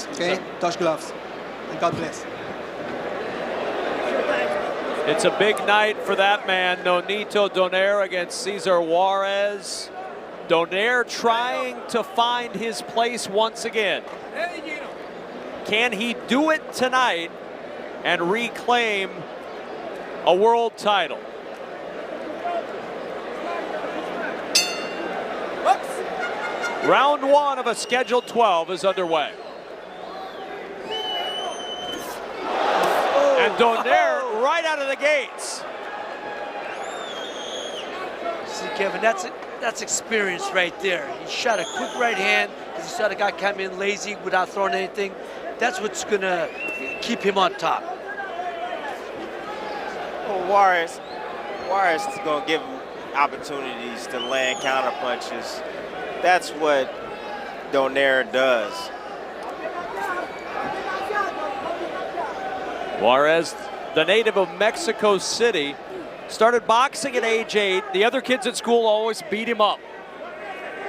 fight, okay? Touch gloves. And God bless. It's a big night for that man, Nonito Donaire against Cesar Juarez. Donaire trying to find his place once again. Can he do it tonight and reclaim a world title? Round one of a scheduled 12 is underway. And Donaire right out of the gates. See, Kevin, that's experience right there. He shot a quick right hand because he saw the guy come in lazy without throwing anything. That's what's going to keep him on top. Well, Juarez is going to give him opportunities to land counter punches. That's what Donaire does. Juarez, the native of Mexico City, started boxing at age 8. The other kids at school always beat him up.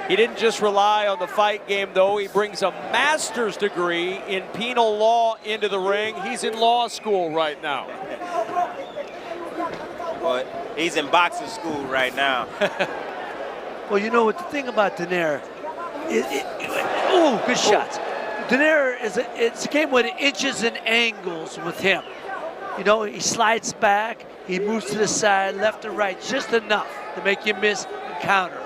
He didn't just rely on the fight game, though. He brings a master's degree in penal law into the ring. He's in law school right now. But he's in boxing school right now. Well, you know what the thing about Donaire, good shots. Donaire it's a game with inches and angles with him. You know, he slides back, he moves to the side, left and right, just enough to make you miss and counter.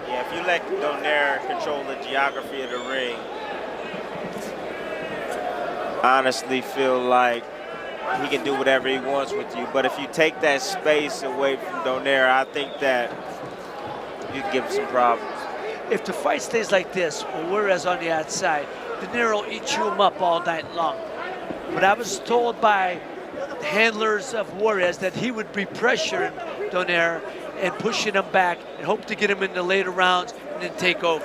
Yeah, if you let Donaire control the geography of the ring, I honestly feel like he can do whatever he wants with you. But if you take that space away from Donaire, I think that you can give him some problems. If the fight stays like this, or Juarez on the outside, Donaire will eat you up all night long. But I was told by handlers of Juarez that he would be pressuring Donaire and pushing him back and hope to get him in the later rounds and then take over.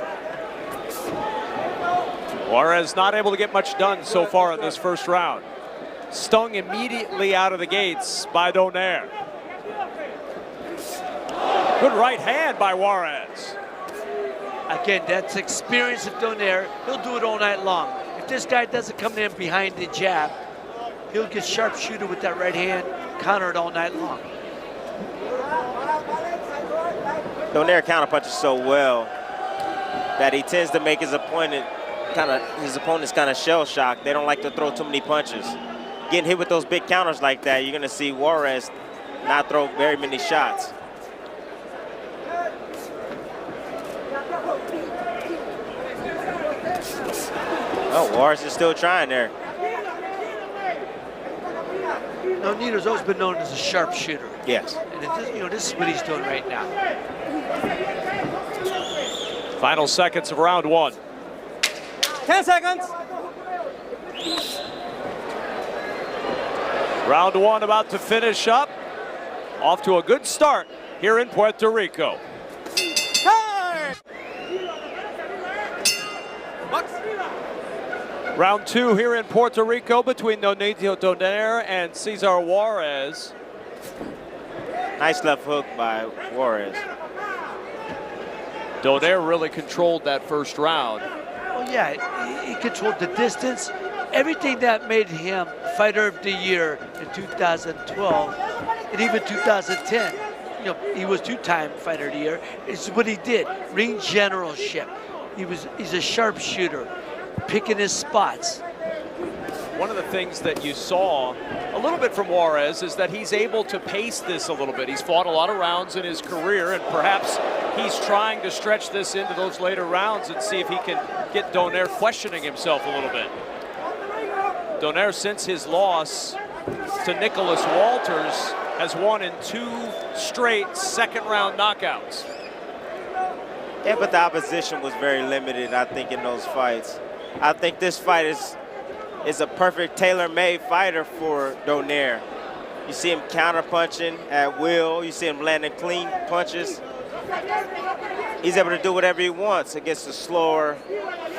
Juarez not able to get much done so far in this first round. Stung immediately out of the gates by Donaire. Good right hand by Juarez. Again, that's experience of Donaire. He'll do it all night long. If this guy doesn't come in behind the jab, he'll get sharpshooter with that right hand, counter it all night long. Donaire counterpunches so well that he tends to make his opponents kind of shell-shocked. They don't like to throw too many punches. Getting hit with those big counters like that, you're going to see Juarez not throw very many shots. Oh, Juarez is still trying there. Nonito's always been known as a sharpshooter. Yes. And this is what he's doing right now. Final seconds of round one. 10 seconds. Round one about to finish up. Off to a good start here in Puerto Rico. Round two here in Puerto Rico between Nonito Donaire and Cesar Juarez. Nice left hook by Juarez. Donaire really controlled that first round. Oh yeah, he controlled the distance. Everything that made him Fighter of the Year in 2012 and even 2010. You know, he was two-time Fighter of the Year. It's what he did. Ring generalship. He's a sharpshooter, picking his spots. One of the things that you saw a little bit from Juarez is that he's able to pace this a little bit. He's fought a lot of rounds in his career, and perhaps he's trying to stretch this into those later rounds and see if he can get Donaire questioning himself a little bit. Donaire, since his loss to Nicholas Walters, has won in 2 straight second-round knockouts. Yeah, but the opposition was very limited, I think, in those fights. I think this fight is a perfect tailor-made fighter for Donaire. You see him counter-punching at will. You see him landing clean punches. He's able to do whatever he wants against a slower,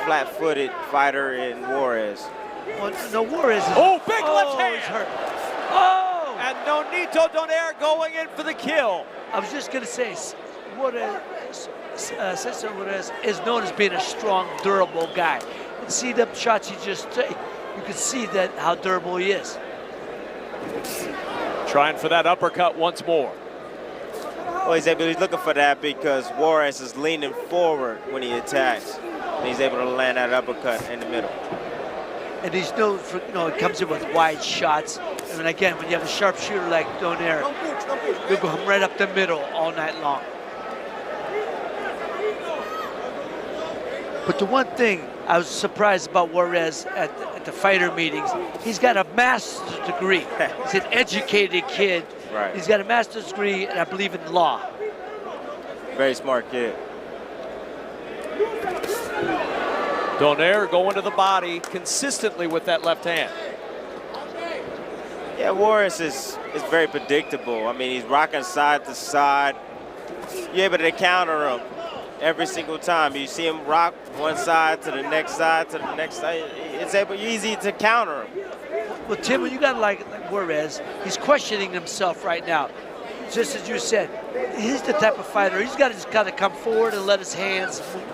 flat-footed fighter in Juarez. Well, no, Juarez is... Oh, big left hand! He's hurt. Oh! And Nonito Donaire going in for the kill. I was just going to say, Cesar Juarez is known as being a strong, durable guy. and see the shots he just took. You can see that how durable he is. Trying for that uppercut once more. Well, he's looking for that because Juarez is leaning forward when he attacks. And he's able to land that uppercut in the middle. And he's known for, it comes in with wide shots. I mean, again, when you have a sharpshooter like Donaire, he'll go right up the middle all night long. But the one thing I was surprised about Juarez at the fighter meetings, he's got a master's degree. He's an educated kid. Right. He's got a master's degree, and I believe in law. Very smart kid. Donaire going to the body consistently with that left hand. Yeah, Juarez is very predictable. I mean, he's rocking side to side. You're able to counter him every single time. You see him rock one side to the next side to the next side. It's easy to counter him. Well, Tim, when you got like Juarez, he's questioning himself right now. Just as you said, he's the type of fighter. He's got to come forward and let his hands move.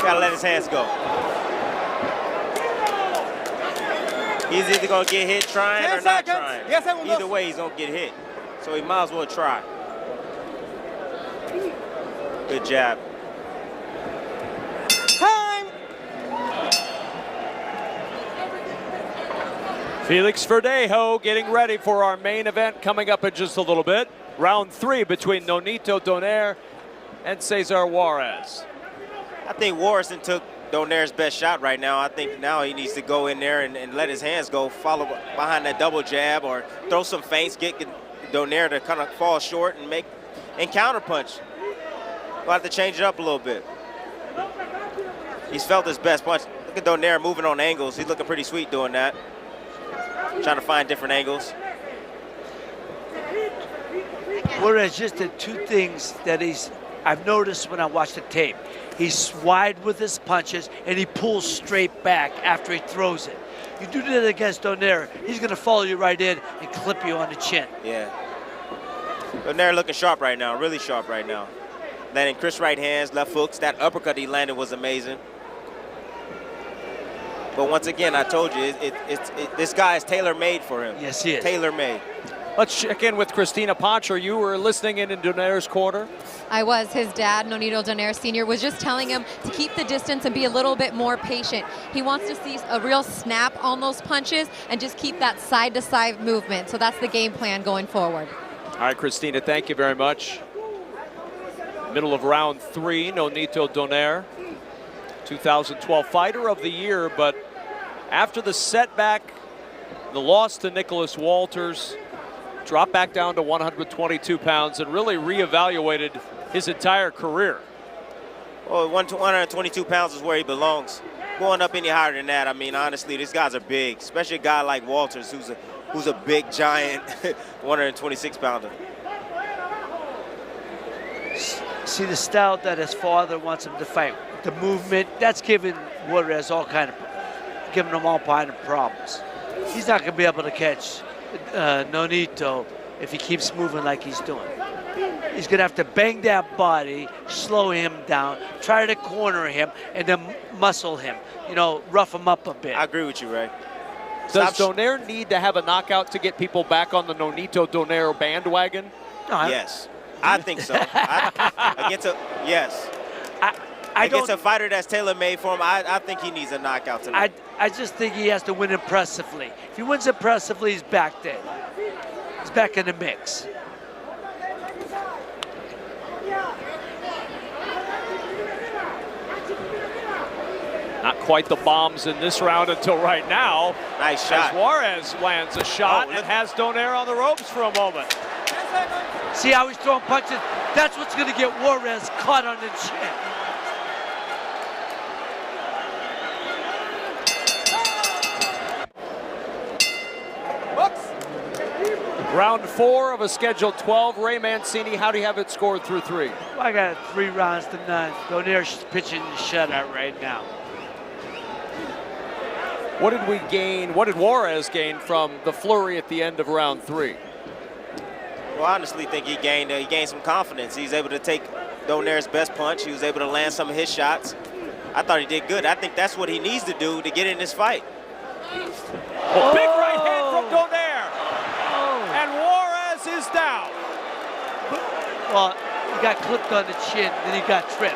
Gotta let his hands go. He's either gonna get hit trying or not trying. Either way, he's gonna get hit. So he might as well try. Good jab. Time! Felix Verdejo getting ready for our main event coming up in just a little bit. Round 3 between Nonito Donaire and Cesar Juarez. I think Juarez took Donaire's best shot right now. I think now he needs to go in there and let his hands go, follow behind that double jab or throw some feints, get Donaire to kind of fall short and counter punch. We'll have to change it up a little bit. He's felt his best punch. Look at Donaire moving on angles. He's looking pretty sweet doing that. Trying to find different angles. Juarez just did two things that I've noticed when I watch the tape. He's wide with his punches, and he pulls straight back after he throws it. You do that against Donaire, he's going to follow you right in and clip you on the chin. Yeah. Donaire looking sharp right now, really sharp right now. Landing crisp right hands, left hooks. That uppercut he landed was amazing. But once again, I told you, this guy is tailor-made for him. Yes, he is. Tailor-made. Let's check in with Christina Pancho. You were listening in Donaire's corner. I was. His dad, Nonito Donaire Sr., was just telling him to keep the distance and be a little bit more patient. He wants to see a real snap on those punches and just keep that side-to-side movement. So that's the game plan going forward. All right, Christina, thank you very much. Middle of round 3, Nonito Donaire, 2012 Fighter of the Year, but after the setback, the loss to Nicholas Walters, dropped back down to 122 pounds and really reevaluated his entire career. Well, 122 pounds is where he belongs. Going up any higher than that, I mean, honestly, these guys are big, especially a guy like Walters, who's a big, giant 126-pounder. See the style that his father wants him to fight. The movement, that's giving Juarez giving him all kind of problems. He's not going to be able to catch Nonito if he keeps moving like he's doing. He's going to have to bang that body, slow him down, try to corner him, and then muscle him, rough him up a bit. I agree with you, Ray. Does Donaire need to have a knockout to get people back on the Nonito Donaire bandwagon? No, yes, I think so. Yes. Against a fighter that's tailor-made for him, I think he needs a knockout tonight. I just think he has to win impressively. If he wins impressively, he's back there. He's back in the mix. Not quite the bombs in this round until right now. Nice shot. As Juarez lands a shot and has Donaire on the ropes for a moment. See how he's throwing punches? That's what's going to get Juarez caught on the chin. Round 4 of a scheduled 12. Ray Mancini, how do you have it scored through 3? I got 3 rounds to none. Donaire's pitching the shutout right now. What did we gain? What did Juarez gain from the flurry at the end of round 3? Well, I honestly think he gained some confidence. He was able to take Donaire's best punch. He was able to land some of his shots. I thought he did good. I think that's what he needs to do to get in this fight. Oh, big right hand from Donaire. And Juarez is down. Well, he got clipped on the chin, then he got tripped.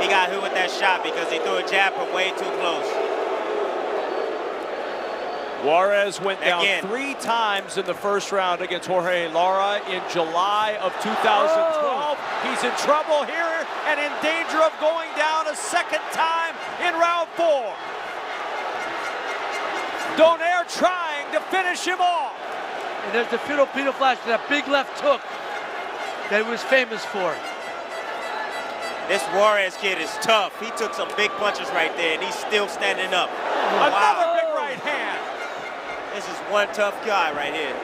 He got hit with that shot because he threw a jab from way too close. Juarez went down Again. 3 times in the first round against Jorge Lara in July of 2012. He's in trouble here and in danger of going down a second time in round 4. Donaire trying to finish him off. And there's the Filipino flash, that big left hook that he was famous for. This Juarez kid is tough. He took some big punches right there, and he's still standing up. Another big right hand. This is one tough guy right here.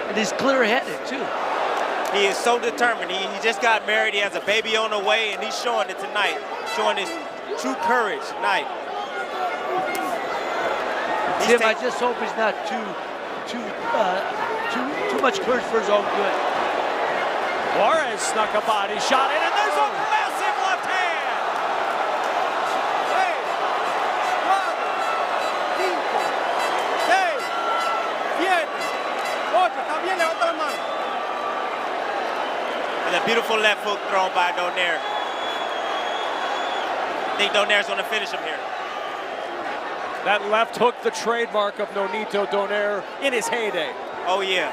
And he's clear-headed, too. He is so determined. He just got married. He has a baby on the way, and he's showing it tonight, showing his true courage tonight. Tim, I just hope he's not too much courage for his own good. Juarez snuck a body shot in, and there's a massive left hand. 8, está bien, levanta la mano. And a beautiful left hook thrown by Donaire. I think Donaire's going to finish him here. That left hook, the trademark of Nonito Donaire in his heyday. Oh, yeah.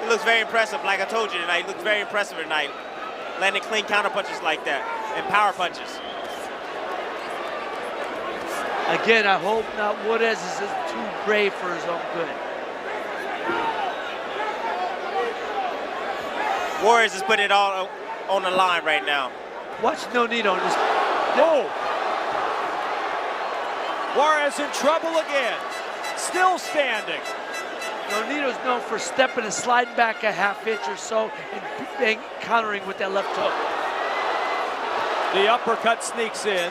He looks very impressive. Like I told you tonight, he looks very impressive tonight. Landing clean counter punches like that and power punches. Again, I hope not Juarez is too brave for his own good. Juarez is putting it all on the line right now. Watch Nonito. Just, oh! Juarez in trouble again. Still standing. Nonito's known for stepping and sliding back a half inch or so and countering with that left hook. The uppercut sneaks in.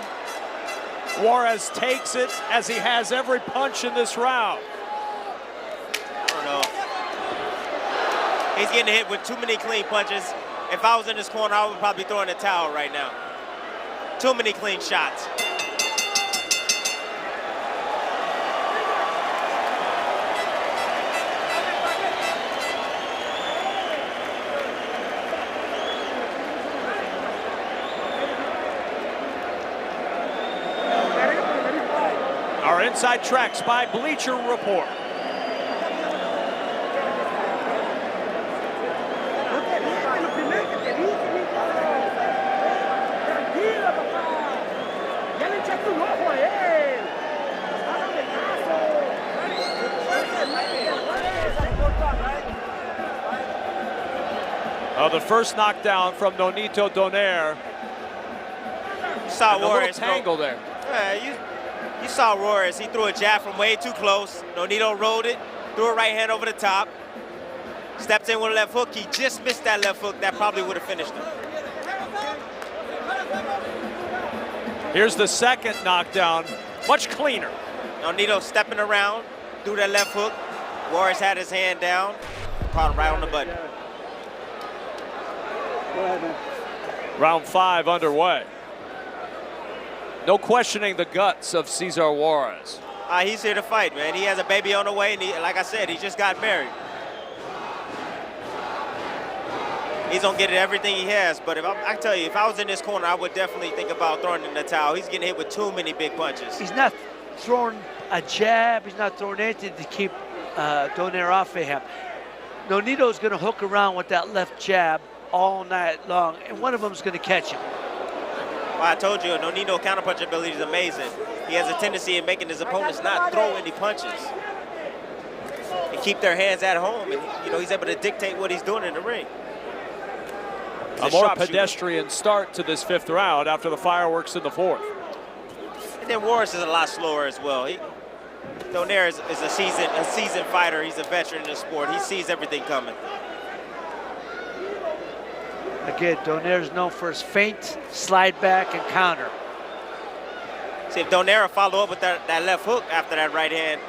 Juarez takes it as he has every punch in this round. I don't know. He's getting hit with too many clean punches. If I was in this corner, I would probably throw in the towel right now. Too many clean shots. Our inside tracks by Bleacher Report. The first knockdown from Nonito Donaire. You saw Juarez tangle there. Yeah, you saw Juarez. He threw a jab from way too close. Nonito rolled it, threw a right hand over the top, stepped in with a left hook. He just missed that left hook. That probably would have finished him. Here's the second knockdown, much cleaner. Nonito stepping around, threw that left hook. Juarez had his hand down, caught him right on the button. Round 5 underway. No questioning the guts of Cesar Juarez. He's here to fight, man. He has a baby on the way, and like I said, he just got married. He's gonna get everything he has, but I tell you, if I was in this corner, I would definitely think about throwing in the towel. He's getting hit with too many big punches. He's not throwing a jab. He's not throwing anything to keep Donaire off of him. Nonito's gonna hook around with that left jab all night long, and one of them's gonna catch him. Well, I told you, Nonito counterpunch ability is amazing. He has a tendency of making his opponents not throw any punches and keep their hands at home, and he's able to dictate what he's doing in the ring. A more pedestrian start to this 5th round after the fireworks in the 4th. And then Juarez is a lot slower as well. Donaire is a seasoned fighter. He's a veteran in the sport. He sees everything coming. Again, Donaire's known for his feint, slide back, and counter. See if Donaire follow up with that left hook after that right hand.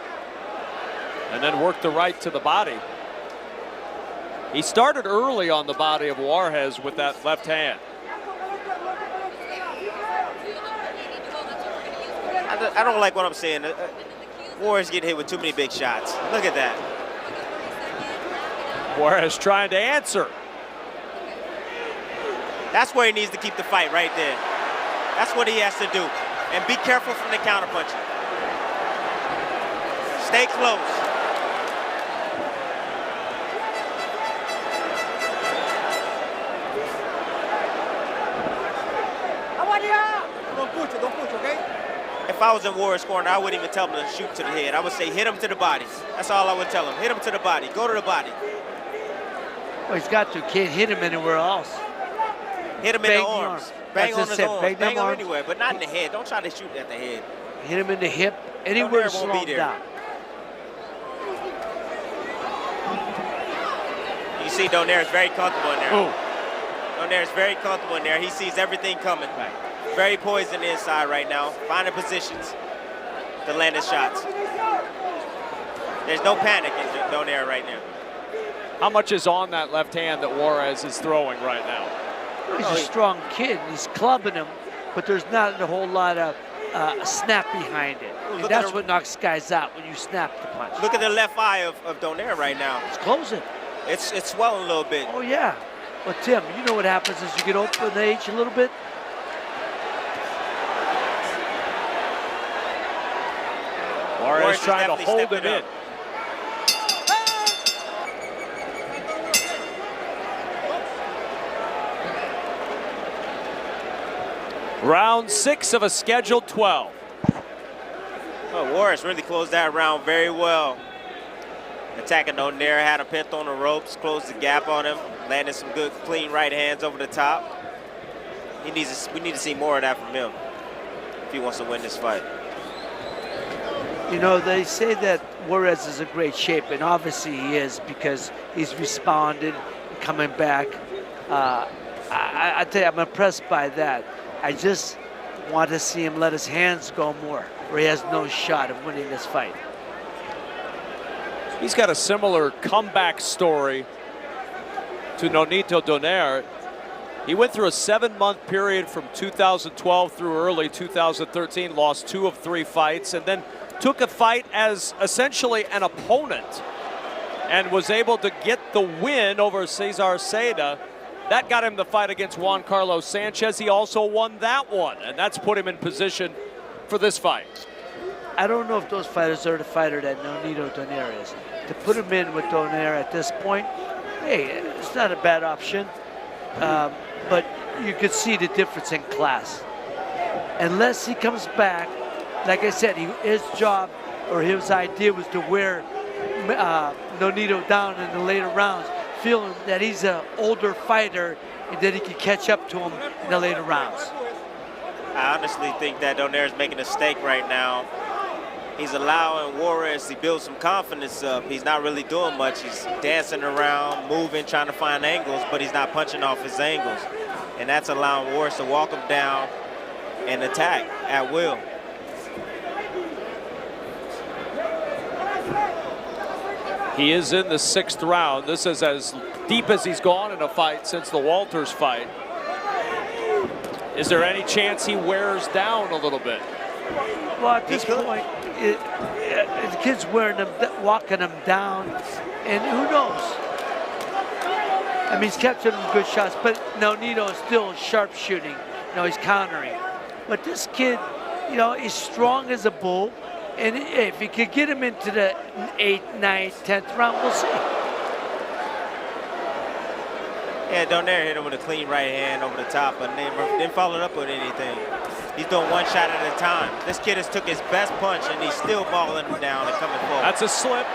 And then work the right to the body. He started early on the body of Juarez with that left hand. I don't like what I'm saying. Juarez getting hit with too many big shots. Look at that. Juarez trying to answer. That's where he needs to keep the fight right there. That's what he has to do. And be careful from the counterpunching. Stay close. Don't push, okay? If I was in Juarez's corner, I wouldn't even tell him to shoot to the head. I would say hit him to the body. That's all I would tell him. Hit him to the body. Go to the body. Well, he's got to. Can't hit him anywhere else. Hit him in the arms. Bang on his arms. Bang him anywhere, but not in the head. Don't try to shoot at the head. Hit him in the hip. Anywhere to slow him down. You see Donaire is very comfortable in there. Ooh. Donaire is very comfortable in there. He sees everything coming. Right. Very poised in the inside right now. Finding positions to land his shots. There's no panic in Donaire right now. How much is on that left hand that Juarez is throwing right now? He's a strong kid. He's clubbing him, but there's not a whole lot of snap behind it. And that's what knocks guys out, when you snap the punch. Look at the left eye of Donaire right now. It's closing. It's swelling a little bit. Oh, yeah. But, Tim, you know what happens as you get open the H a little bit? Juarez trying to hold him in. Round 6 of a scheduled 12. Oh, Juarez really closed that round very well. Attacking Donaire, had him pinned on the ropes, closed the gap on him, landed some good, clean right hands over the top. We need to see more of that from him if he wants to win this fight. You know, they say that Juarez is in great shape, and obviously he is, because he's responded, coming back. I tell you, I'm impressed by that. I just want to see him let his hands go more, or he has no shot of winning this fight. He's got a similar comeback story to Nonito Donaire. He went through a 7-month period from 2012 through early 2013, lost 2 of 3 fights, and then took a fight as essentially an opponent and was able to get the win over Cesar Juarez. That got him the fight against Juan Carlos Sanchez. He also won that one, and that's put him in position for this fight. I don't know if those fighters are the fighter that Nonito Donaire is. To put him in with Donaire at this point, hey, it's not a bad option. But you could see the difference in class. Unless he comes back, like I said, his job or his idea was to wear Nonito down in the later rounds, feeling that he's an older fighter and that he can catch up to him in the later rounds. I honestly think that Donaire is making a mistake right now. He's allowing Juarez to build some confidence up. He's not really doing much. He's dancing around, moving, trying to find angles, but he's not punching off his angles. And that's allowing Juarez to walk him down and attack at will. He is in the 6th round. This is as deep as he's gone in a fight since the Walters fight. Is there any chance he wears down a little bit? Well, at this point, the kid's wearing him, walking him down, and who knows? I mean, he's capturing good shots, but Nonito is still sharp shooting. You know, he's countering. But this kid, you know, is strong as a bull, and if he could get him into the 8th, 9th, 10th round, we'll see. Yeah, Donaire hit him with a clean right hand over the top, but didn't follow it up with anything. He's doing one shot at a time. This kid has took his best punch, and he's still balling him down and coming forward. That's a slip,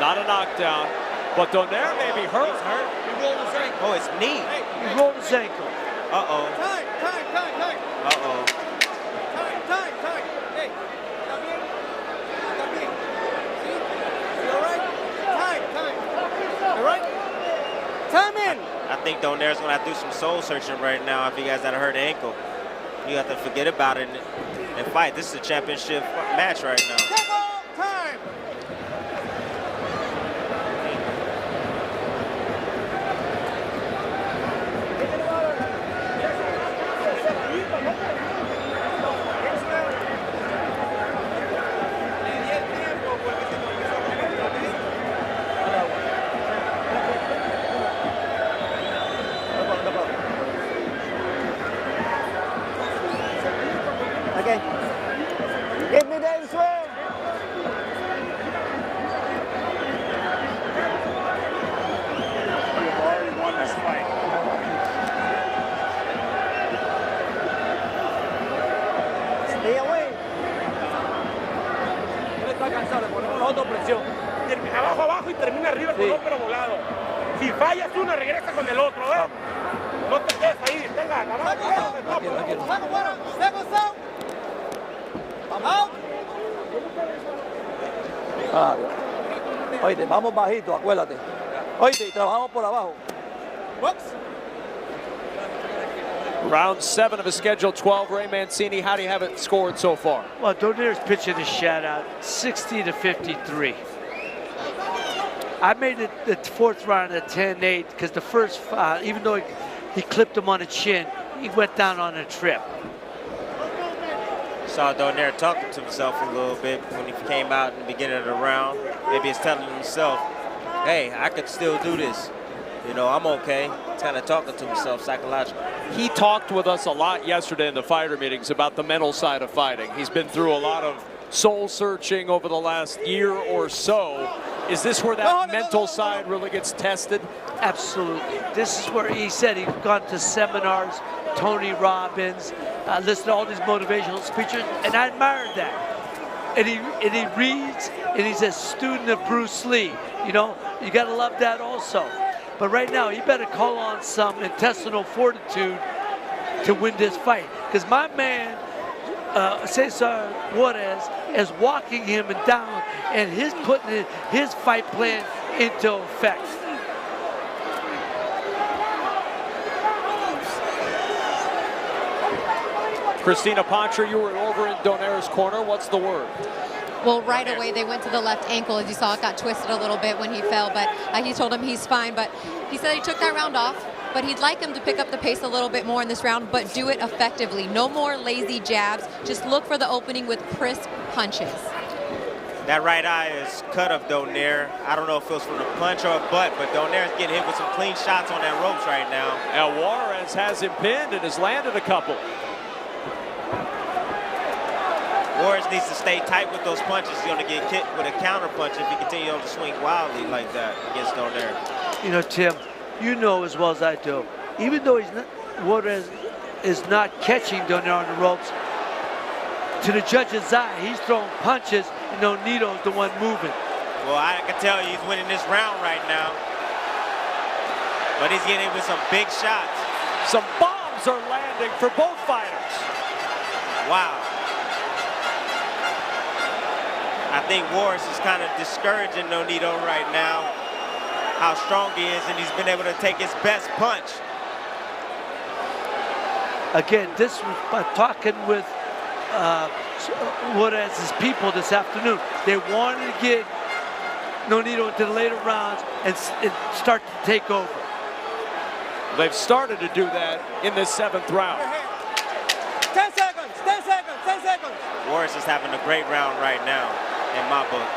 not a knockdown. But Donaire may be hurt. He's hurt. He rolled his ankle. Oh, it's knee. He rolled his ankle. Uh-oh. Time. Uh-oh. Time. Hey, está bien. Está bien. See? You all right? Time. All right? Time in. I think Donaire's going to have to do some soul searching right now if he has that hurt ankle. You have to forget about it and fight. This is a championship match right now. Time. abajo y termina arriba con otro volado. Si fallas una, regresa con el otro, ¿eh? No te quedes ahí, venga, Oíste, vamos bajito, acuérdate. Oíste, trabajamos por abajo. Round 7 of a scheduled 12. Ray Mancini, how do you have it scored so far? Well, Donaire's pitching a shutout, 60-53. I made it the fourth round at 10-8 because the first, even though he clipped him on the chin, he went down on a trip. Saw Donaire talking to himself a little bit when he came out in the beginning of the round. Maybe he's telling himself, hey, I could still do this. You know, I'm okay. He's kind of talking to himself psychologically. He talked with us a lot yesterday in the fighter meetings about the mental side of fighting. He's been through a lot of soul searching over the last year or so. Is this where that mental side really gets tested? Absolutely. This is where he said he's gone to seminars, Tony Robbins, listened to all these motivational speeches, and I admired that. And he reads, and he's a student of Bruce Lee. You know, you got to love that also. But right now, you better call on some intestinal fortitude to win this fight. Because my man, Cesar Juarez, is walking him down, and he's putting his fight plan into effect. Christina Pantra, you were over in Donaire's corner. What's the word? Well, right away, they went to the left ankle. As you saw, it got twisted a little bit when he fell, but he told him he's fine. But he said he took that round off, but he'd like him to pick up the pace a little bit more in this round, but do it effectively. No more lazy jabs. Just look for the opening with crisp punches. That right eye is cut of Donaire. I don't know if it was from the punch or a butt, but Donaire's getting hit with some clean shots on that ropes right now. And Juarez has him pinned and has landed a couple. Juarez needs to stay tight with those punches. He's going to get hit with a counter punch if he continues to swing wildly like that against Donaire. You know, Tim, you know as well as I do, even though Juarez is not catching Donaire on the ropes, to the judge's eye, he's throwing punches, and Nonito's the one moving. Well, I can tell you he's winning this round right now. But he's getting with some big shots. Some bombs are landing for both fighters. Wow. I think Juarez is kind of discouraging Nonito right now, how strong he is, and he's been able to take his best punch. Again, this was by talking with Juarez's people this afternoon. They wanted to get Nonito into the later rounds and start to take over. They've started to do that in this 7th round. 10 seconds, 10 seconds, 10 seconds. Juarez is having a great round right now, in my book.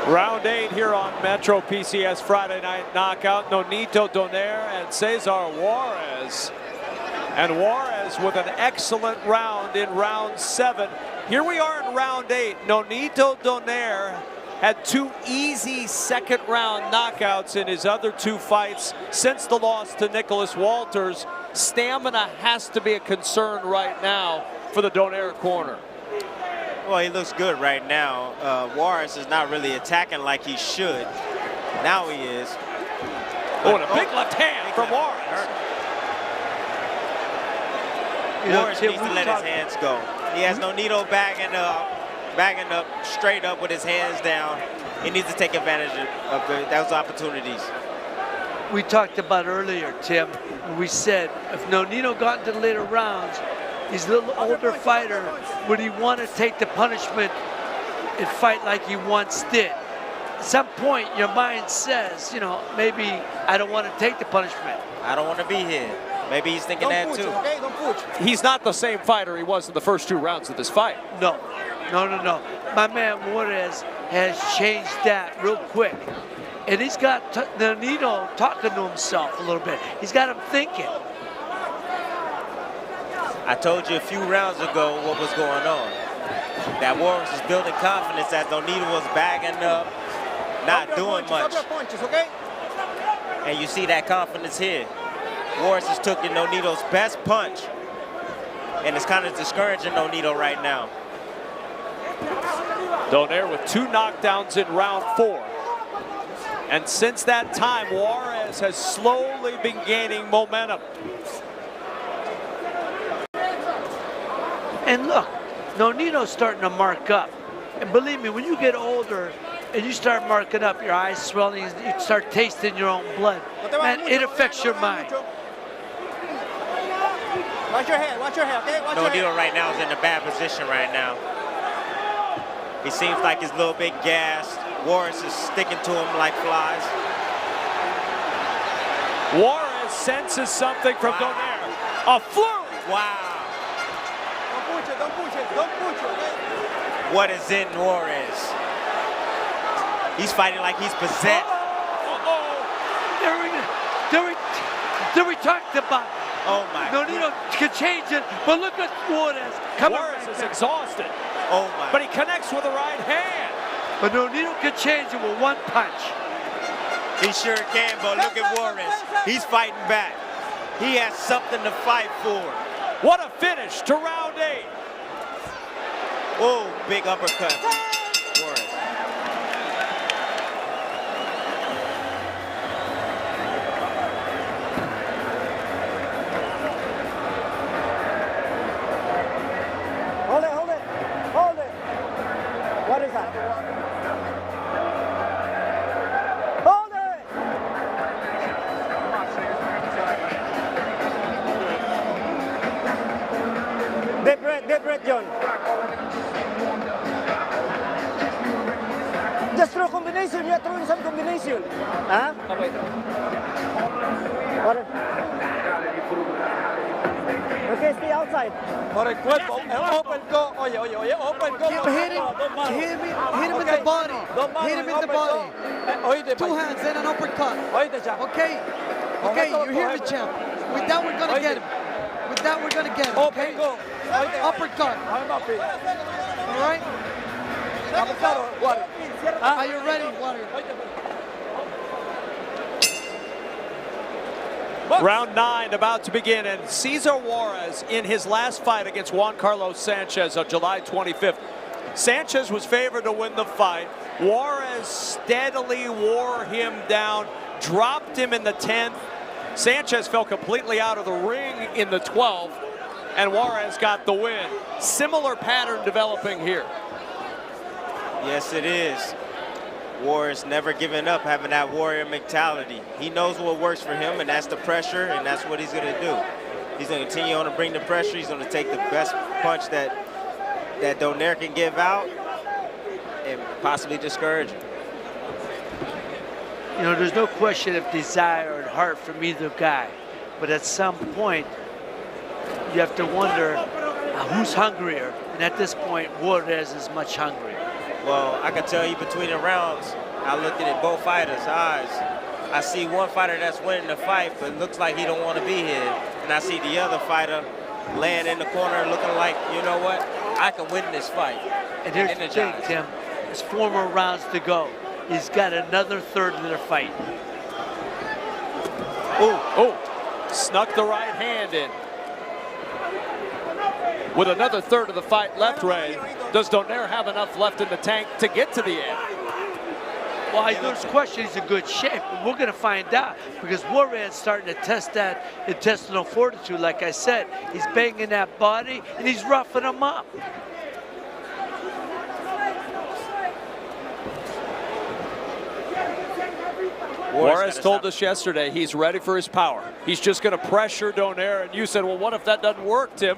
Round 8 here on Metro PCS Friday Night Knockout. Nonito Donaire and Cesar Juarez. And Juarez with an excellent round in round 7. Here we are in round 8. Nonito Donaire had 2 easy second round knockouts in his other 2 fights since the loss to Nicholas Walters. Stamina has to be a concern right now for the Donaire corner. Well, he looks good right now. Juarez is not really attacking like he should. Now he is. Oh, and a big left hand from Juarez. Juarez needs to let his hands go. He has Nonito bagging up straight up with his hands down. He needs to take advantage of those opportunities. We talked about earlier, Tim, we said if Nonito got into the later rounds, he's a little older fighter, would he want to take the punishment and fight like he once did? At some point, your mind says, you know, maybe I don't want to take the punishment. I don't want to be here. Maybe he's thinking that too. Okay? Don't push. He's not the same fighter he was in the first 2 rounds of this fight. No. My man Juarez has changed that real quick. And he's got Nonito talking to himself a little bit. He's got him thinking. I told you a few rounds ago what was going on. That Juarez is building confidence as Nonito was bagging up, not doing much. Punches, okay? And you see that confidence here. Juarez has taken Nonito's best punch, and it's kind of discouraging Nonito right now. Donaire with 2 knockdowns in round 4. And since that time, Juarez has slowly been gaining momentum. And look, Nonito's starting to mark up. And believe me, when you get older and you start marking up, your eyes swelling, you start tasting your own blood, man, it affects your mind. Watch your head, okay? Watch your head. Nonito right now is in a bad position right now. He seems like he's a little bit gassed. Juarez is sticking to him like flies. Juarez senses something from Donaire. A flurry. Wow. Don't push it, don't push it, don't push it, okay? What is in Juarez? He's fighting like he's possessed. There we talked about. Oh my. Nonito can change it, but look at Juarez. Juarez is exhausted. Oh my. But he connects with the right hand. But Nonito can change it with 1 punch. He sure can, but look at Juarez. He's fighting back. He has something to fight for. What a finish to round 8. Oh, big uppercut. Juarez. Hold it, hold it, hold it. What is that? Hold it! Deep breath, John. Just throw combination, you are throwing some combination. Huh? What? Okay, stay outside. Por el cuerpo, open go. Oye, open go. Keep hitting, hit him in the body. Hit him in the body. Oíste, 2 hands and an uppercut. Oíste, champ. Okay, you hear me, champ. With that, we're gonna get him. With that, we're gonna get him. Okay. Open go. Uppercut. I'm up here. All right. Are you ready, Warrior? Round 9 about to begin, and Cesar Juarez in his last fight against Juan Carlos Sanchez on July 25th. Sanchez was favored to win the fight. Juarez steadily wore him down, dropped him in the 10th. Sanchez fell completely out of the ring in the 12th, and Juarez got the win. Similar pattern developing here. Yes, it is. Juarez never giving up, having that warrior mentality. He knows what works for him, and that's the pressure, and that's what he's going to do. He's going to continue on to bring the pressure. He's going to take the best punch that Donaire can give out and possibly discourage him. You know, there's no question of desire and heart from either guy. But at some point, you have to wonder who's hungrier. And at this point, Juarez is much hungrier. Well, I can tell you between the rounds, I looked at both fighters' eyes. I see one fighter that's winning the fight, but looks like he don't want to be here. And I see the other fighter laying in the corner looking like, you know what, I can win this fight. And here's the thing, Tim. There's 4 more rounds to go. He's got another third of their fight. Oh, snuck the right hand in. With another third of the fight left, Ray, does Donaire have enough left in the tank to get to the end? Well, there's question he's in good shape. We're going to find out because Juarez starting to test that intestinal fortitude. Like I said, he's banging that body and he's roughing him up. Juarez told us yesterday he's ready for his power. He's just going to pressure Donaire. And you said, well, what if that doesn't work, Tim?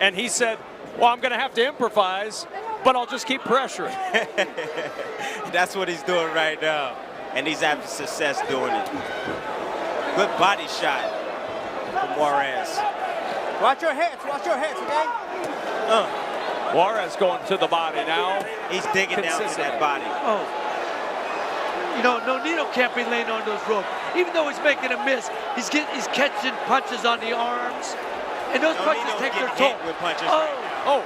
And he said, well, I'm going to have to improvise, but I'll just keep pressuring. That's what he's doing right now. And he's having success doing it. Good body shot from Juarez. Watch your heads, okay? Juarez going to the body now. He's digging down to that body. Oh. You know, Nonito can't be laying on those ropes. Even though he's making a miss, he's catching punches on the arms. And those punches take their toll. With punches. Oh.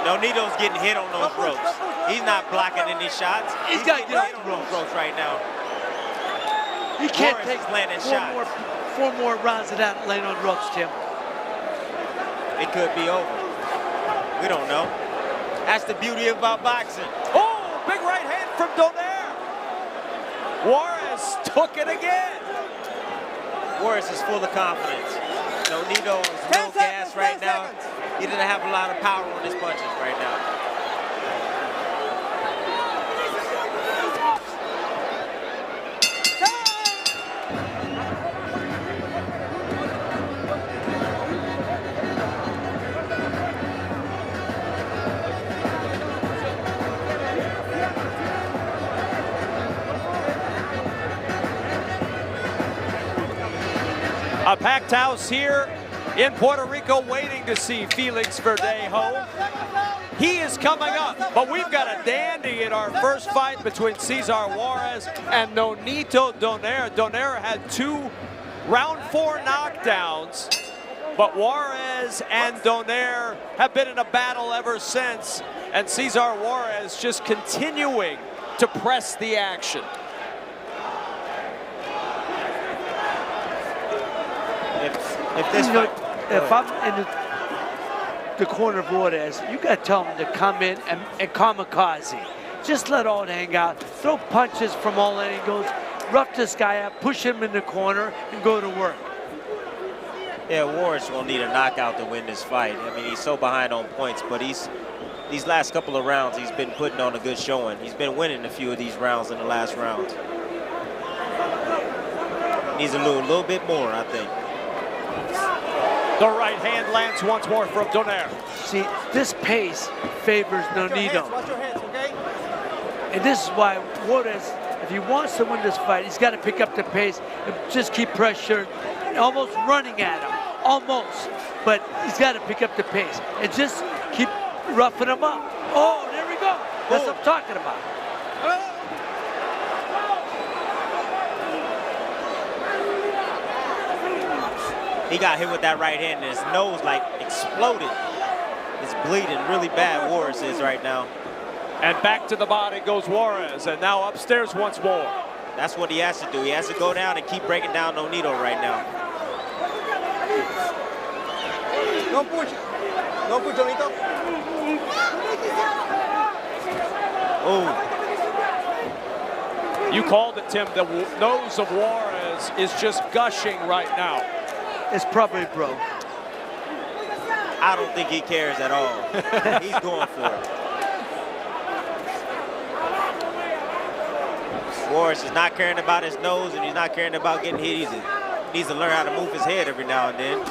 Nonito's getting hit on those ropes. He's not blocking any shots. He's got to get off hit on those ropes right now. He can't Juarez take is landing shots. four more rounds of that laying on ropes, Tim. It could be over. We don't know. That's the beauty about boxing. Oh, big right hand from Donaire. Juarez took it again. Juarez is full of confidence. Nonito is no gas right now. He doesn't have a lot of power on his punches right now. A packed house here in Puerto Rico waiting to see Felix Verdejo. He is coming up, but we've got a dandy in our first fight between Cesar Juarez and Nonito Donaire. Donaire had 2 round 4 knockdowns, but Juarez and Donaire have been in a battle ever since, and Cesar Juarez just continuing to press the action. If I'm in the corner of Juarez, you got to tell him to come in and kamikaze. Just let all hang out. Throw punches from all angles. Rough this guy up, push him in the corner, and go to work. Yeah, Juarez will need a knockout to win this fight. I mean, he's so behind on points, but these last couple of rounds, he's been putting on a good showing. He's been winning a few of these rounds in the last rounds. Needs a little bit more, I think. The right hand lands once more from Donaire. See, this pace favors Nonito. Watch your hands, okay? And this is why Juarez, if he wants to win this fight, he's got to pick up the pace and just keep pressure, almost running at him, almost. But he's got to pick up the pace and just keep roughing him up. Oh, there we go. That's what I'm talking about. He got hit with that right hand and his nose like exploded. It's bleeding really bad, Juarez is right now. And back to the body goes Juarez, and now upstairs once more. That's what he has to do. He has to go down and keep breaking down Nonito right now. Don't push. Don't push, Nonito. Oh. You called it, Tim. The nose of Juarez is just gushing right now. It's probably broke. I don't think he cares at all. He's going for it. Juarez is not caring about his nose, and he's not caring about getting hit either. He needs to learn how to move his head every now and then.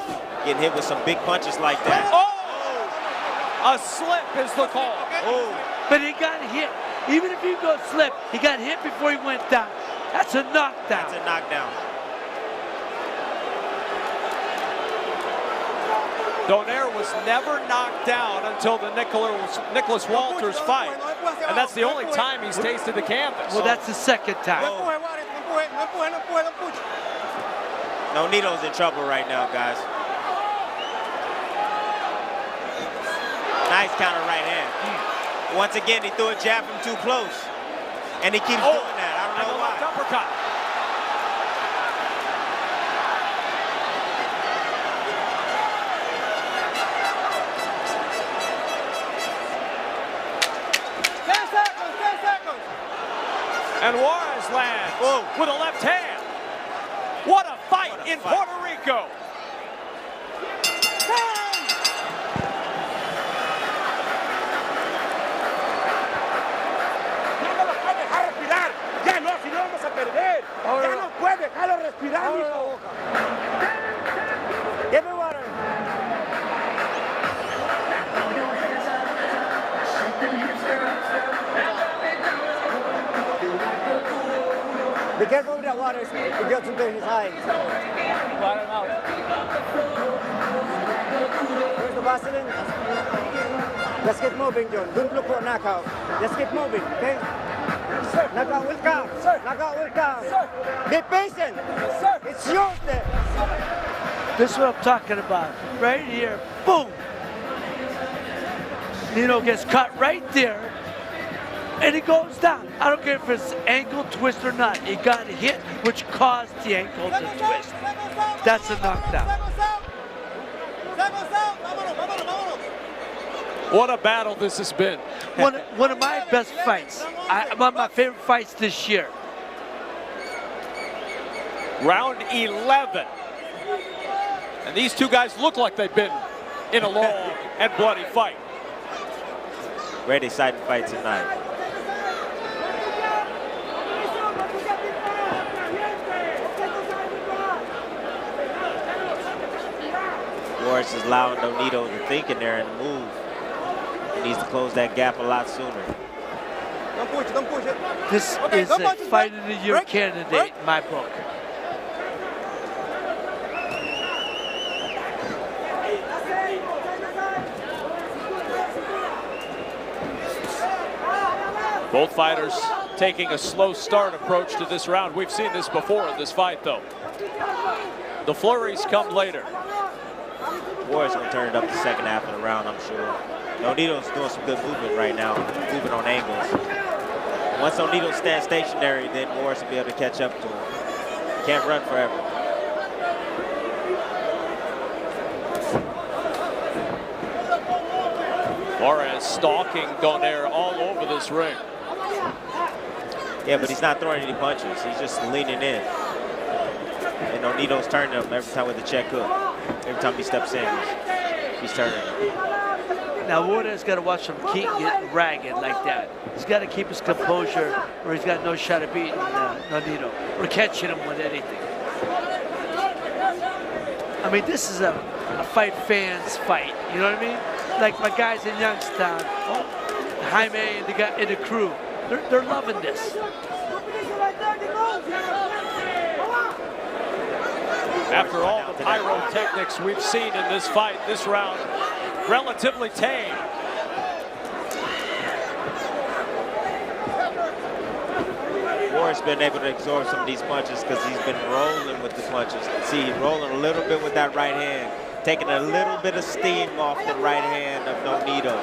Getting hit with some big punches like that. Oh! A slip is the call. Oh! But he got hit. Even if he goes slip, he got hit before he went down. That's a knockdown. That's a knockdown. Donaire was never knocked down until the Nicholas Walters fight. And that's the only time he's tasted the canvas. Well, that's the second time. Nonito's in trouble right now, guys. Nice counter right hand. Once again, he threw a jab from too close. And he keeps doing that. I don't know why. Uppercut. And Juarez lands with a left hand. What a fight in Puerto Rico. Ya no lo puedes dejar respirar. Ya no, si no vamos a perder. Ya no puedes dejarlo respirar, mijo. Give me water. Be careful with that water. It gets into his eyes. Water out. Where's the Vaseline? Let's get moving, John. Don't look for a knockout. Let's get moving, okay? Sir. Knockout will come. Sir. Knockout will come. Sir. Be patient. Sir. It's yours there. This is what I'm talking about. Right here. Boom. Nino gets cut right there. and he goes down. I don't care if it's ankle twist or not. He got hit, which caused the ankle to twist. That's a knockdown. What a battle this has been. One of my best fights. One of my favorite fights this year. Round 11. And these two guys look like they've been in a long and bloody fight. Great exciting fight tonight. Juarez is allowing Nonito to think in there and move. He needs to close that gap a lot sooner. Don't push it, don't push it. This Okay, is go a punches, fight break, of the year break, candidate break. in my book. Both fighters taking a slow start approach to this round. We've seen this before in this fight, though. The flurries come later. Juarez gonna turn it up the second half of the round, I'm sure. Nonito's doing some good movement right now, moving on angles. Once Nonito stands stationary, then Juarez will be able to catch up to him. Can't run forever. Juarez stalking Donaire all over this ring. Yeah, but he's not throwing any punches. He's just leaning in. And Nonito's turning him every time with the check hook. Every time he steps in, he's turning him. Now Juarez got to watch him keep getting ragged like that. He's got to keep his composure, or he's got no shot at beating Nonito or catching him with anything. I mean, this is a fight fans fight. You know what I mean? Like my guys in Youngstown, Jaime and the guy in the crew, they're loving this. After all the pyrotechnics we've seen in this fight, this round, relatively tame. Juarez been able to absorb some of these punches because he's been rolling with the punches. See, rolling a little bit with that right hand, taking a little bit of steam off the right hand of Nonito.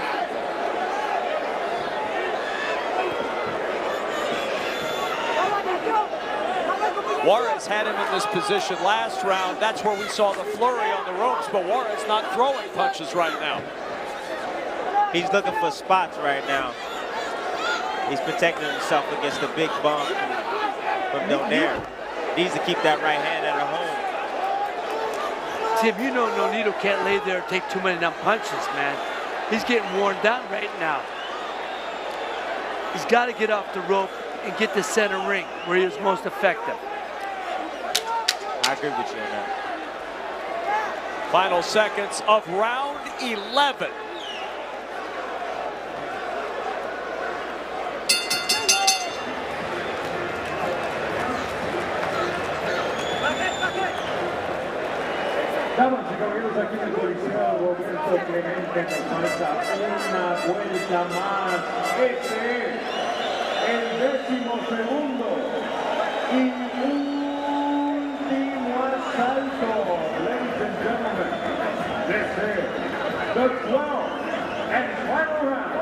Juarez had him in this position last round. That's where we saw the flurry on the ropes, but Juarez not throwing punches right now. He's looking for spots right now. He's protecting himself against the big bump from Donaire. Needs to keep that right hand at home. Tim, you know Nonito can't lay there and take too many punches, man. He's getting worn down right now. He's got to get off the rope and get the center ring where he was most effective. I agree with you on that. Final seconds of round 11. Damas y caballeros, aquí en el Coliseo Roberto Clemente nos falta una vuelta más. Este es el 12º y último asalto. Ladies and gentlemen, this is the 12th and final round.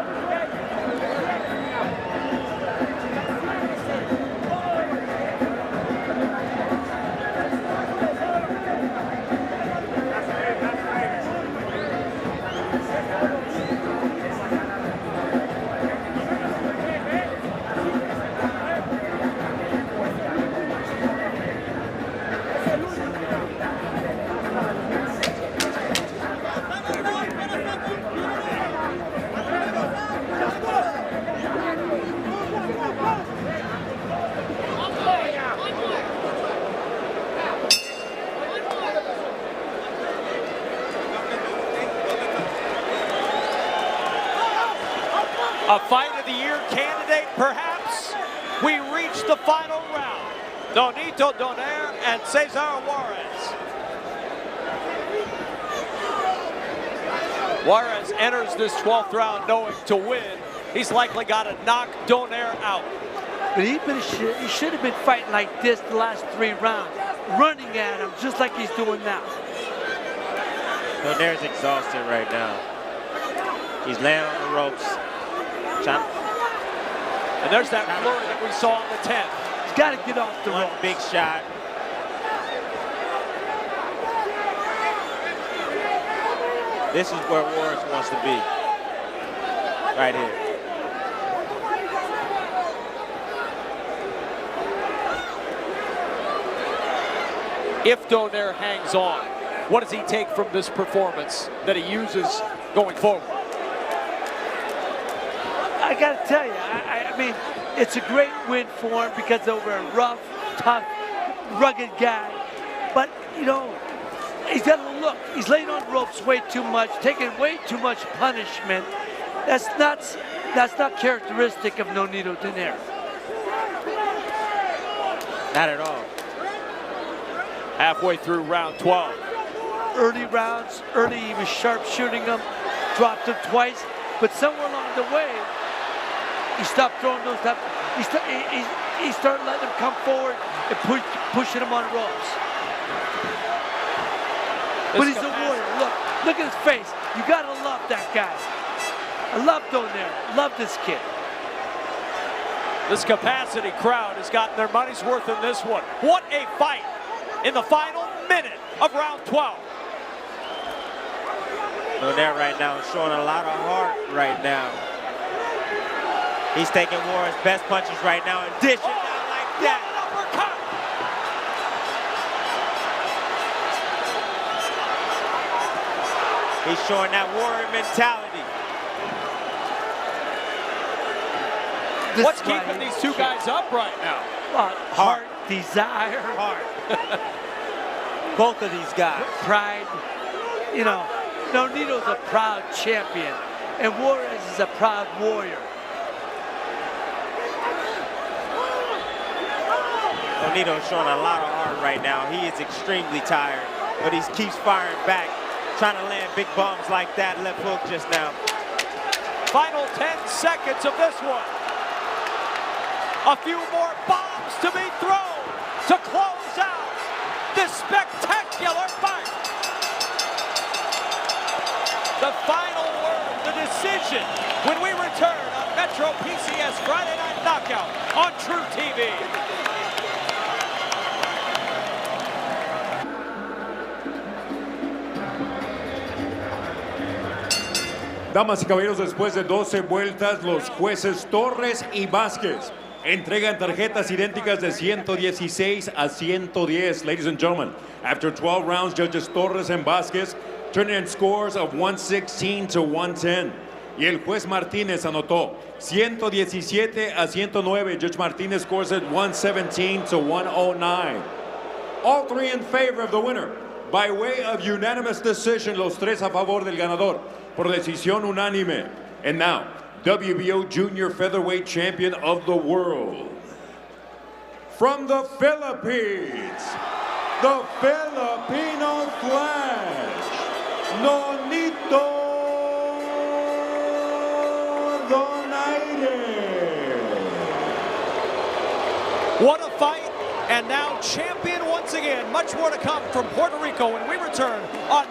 A fight of the year candidate, perhaps. We reach the final round. Nonito Donaire and Cesar Juarez. Juarez enters this 12th round knowing to win, he's likely got to knock Donaire out. But he should have been fighting like this the last 3 rounds, running at him just like he's doing now. Donaire's exhausted right now. He's laying on the ropes. And there's that flurry that we saw in the 10th. He's got to get off the One ropes. big shot. This is where Juarez wants to be. Right here. If Donaire hangs on, what does he take from this performance that he uses going forward? I got to tell you, I mean, it's a great win for him because over a rough, tough, rugged guy. But, you know, he's got to look. He's laying on ropes way too much, taking way too much punishment. That's not characteristic of Nonito Donaire. Not at all. Halfway through round 12. Early rounds, he was sharp shooting them, dropped them twice, but somewhere along the way, he stopped throwing those up. He started letting them come forward and pushing them on ropes. But he's a warrior. Look at his face. You gotta love that guy. I love Donaire. Love this kid. This capacity crowd has gotten their money's worth in this one. What a fight in the final minute of round 12. Donaire right now is showing a lot of heart right now. He's taking Juarez's best punches right now and dishing out like that. Uppercut. He's showing that warrior mentality. What's keeping these two guys up right now? Heart, desire, Heart. Both of these guys. pride. You know, Nonito's a proud champion, and Juarez is a proud warrior. Nonito's showing a lot of heart right now. He is extremely tired, but he keeps firing back, trying to land big bombs like that left hook just now. Final 10 seconds of this one. A few more bombs to be thrown to close out this spectacular fight. The final word, the decision, when we return on Metro PCS Friday Night Knockout on True TV. Damas y caballeros, después de 12 vueltas, los jueces Torres y Vázquez entregan tarjetas idénticas de 116 a 110. Ladies and gentlemen, after 12 rounds, judges Torres and Vázquez turning in scores of 116 to 110. Y el juez Martínez anotó 117 a 109. Judge Martínez scores at 117 to 109. All three in favor of the winner. By way of unanimous decision, los tres a favor del ganador por decisión unánime. And now, WBO Junior Featherweight Champion of the world. From the Philippines, the Filipino Flash, Nonito Donaire. What a fight, and now champion once again. Much more to come from Puerto Rico when we return on